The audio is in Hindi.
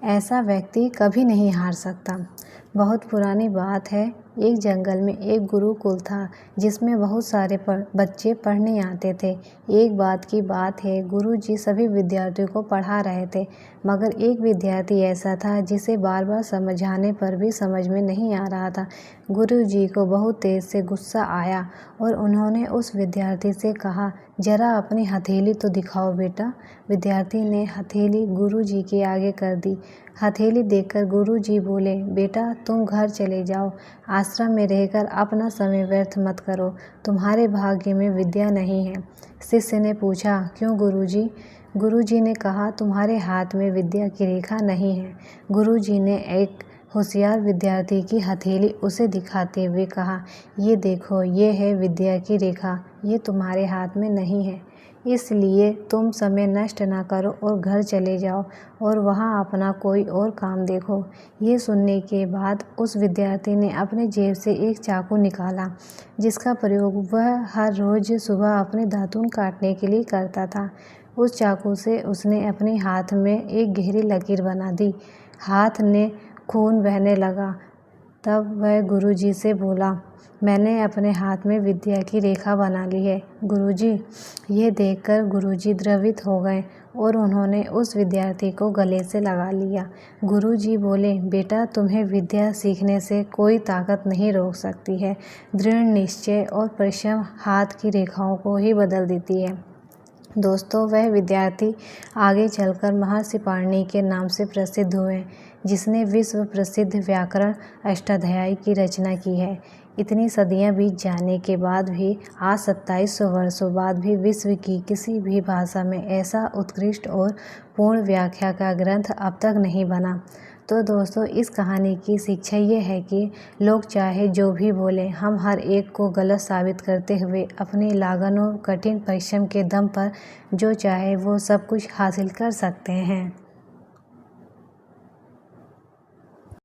ऐसा व्यक्ति कभी नहीं हार सकता। बहुत पुरानी बात है, एक जंगल में एक गुरुकुल था जिसमें बहुत सारे बच्चे पढ़ने आते थे। एक बात की बात है, गुरुजी सभी विद्यार्थियों को पढ़ा रहे थे, मगर एक विद्यार्थी ऐसा था जिसे बार बार समझाने पर भी समझ में नहीं आ रहा था। गुरुजी को बहुत तेज से गुस्सा आया और उन्होंने उस विद्यार्थी से कहा, जरा अपनी हथेली तो दिखाओ बेटा। विद्यार्थी ने हथेली गुरुजी के आगे कर दी। हथेली देखकर गुरुजी बोले, बेटा तुम घर चले जाओ, आश्रम में रहकर अपना समय व्यर्थ मत करो, तुम्हारे भाग्य में विद्या नहीं है। शिष्य ने पूछा, क्यों गुरुजी? गुरुजी ने कहा, तुम्हारे हाथ में विद्या की रेखा नहीं है। गुरुजी ने एक होशियार विद्यार्थी की हथेली उसे दिखाते हुए कहा, ये देखो, ये है विद्या की रेखा, ये तुम्हारे हाथ में नहीं है, इसलिए तुम समय नष्ट ना करो और घर चले जाओ और वहाँ अपना कोई और काम देखो। ये सुनने के बाद उस विद्यार्थी ने अपने जेब से एक चाकू निकाला, जिसका प्रयोग वह हर रोज़ सुबह अपने दातून काटने के लिए करता था। उस चाकू से उसने अपने हाथ में एक गहरी लकीर बना दी। हाथ ने खून बहने लगा। तब वह गुरुजी से बोला, मैंने अपने हाथ में विद्या की रेखा बना ली है गुरुजी। ये देखकर गुरुजी द्रवित हो गए और उन्होंने उस विद्यार्थी को गले से लगा लिया। गुरुजी बोले, बेटा तुम्हें विद्या सीखने से कोई ताकत नहीं रोक सकती है। दृढ़ निश्चय और परिश्रम हाथ की रेखाओं को ही बदल देती है। दोस्तों, वह विद्यार्थी आगे चलकर महर्षि पाणिनि के नाम से प्रसिद्ध हुए, जिसने विश्व प्रसिद्ध व्याकरण अष्टाध्यायी की रचना की है। इतनी सदियां बीत जाने के बाद भी आज 2700 वर्षों बाद भी विश्व की किसी भी भाषा में ऐसा उत्कृष्ट और पूर्ण व्याख्या का ग्रंथ अब तक नहीं बना। तो दोस्तों, इस कहानी की शिक्षा ये है कि लोग चाहे जो भी बोलें, हम हर एक को गलत साबित करते हुए अपनी लगन और कठिन परिश्रम के दम पर जो चाहे वो सब कुछ हासिल कर सकते हैं।